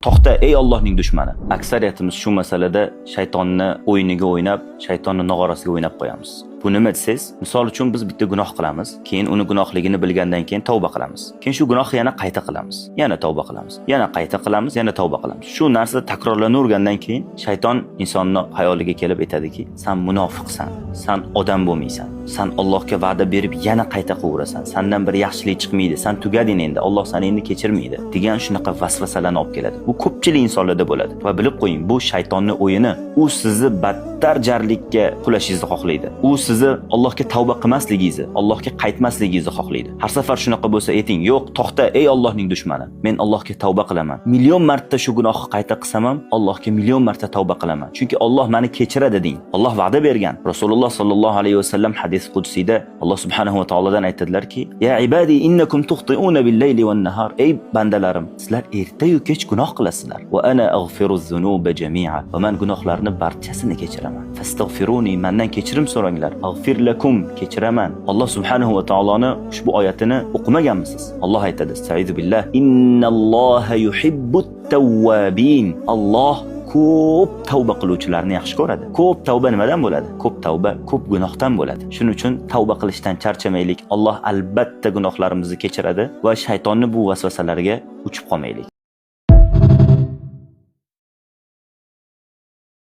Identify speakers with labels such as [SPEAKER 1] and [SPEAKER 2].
[SPEAKER 1] to'xta ey Allohning dushmani. Aksariyatimiz shu masalada shaytonni o'yiniga o'ynab, shaytonni nog'orasiga o'ynab qo'yamiz. Bu nima desiz? Misol uchun biz bitta gunoh qilamiz, keyin uni gunohligini bilgandan keyin tavba qilamiz. Keyin shu gunohni yana qayta qilamiz. Yana tavba qilamiz. Yana qayta qilamiz, yana tavba qilamiz. Shu narsa takrorlanavergandan keyin shayton insonning xayoliga kelib aytadiki, sen munofiqsan, sen odam bo'lmaysan. Sen Allohga va'da berib yana qayta qilaverasan. Sendan bir yaxshilik chiqmaydi. Sen tugading endi. Alloh seni endi kechirmaydi degan shunaqa vasvasalarni olib keladi. Bu ko'pchilik insonlarda bo'ladi. Va bilib qo'ying, bu shaytonning o'yini. U sizni battar jarlikka qulashingizni xohlaydi. U sizni Allohga tavba qilmasligingizni, Allohga qaytmasligingizni xohlaydi. Har safar shunaqa bo'lsa ayting, yo'q, to'xta ey Allohning dushmani. Men Allohga tavba qilaman. Million marta shu gunohni qayta qilsam ham, Allohga million marta tavba qilaman. Chunki Alloh meni kechiradi deng. Alloh va'da bergan. Rasululloh sallallohu alayhi vasallam hadis qudsiyda Alloh subhanahu va taolodan aytadilar-ki: "Ya ibadi innakum tukhti'una bil-layli wan-nahar." Ey bandalarim, sizlar erta yu kech gunoh qilasizlar. Va ana aghfiru-zunuba jami'a. Va men gunohlarni barchasini kechiraman. Fastaghfiruni, mendan kechirim so'ranglar. Aghfir lakum, kechiraman. Alloh subhanahu va taoloni ushbu oyatini o'qimaganmisiz? Alloh aytadi: "Estaizu billah, innalloha yuhibbut-tawwabin." Alloh ko'p tavba qiluvchilarni yaxshi ko'radi. Ko'p tavba nimadan bo'ladi? Ko'p tavba ko'p gunohdan bo'ladi. Shuning uchun tavba qilishdan charchamaylik. Alloh albatta gunohlarimizni kechiradi va shaytonning bu vasvasalariga uchib qolmaylik.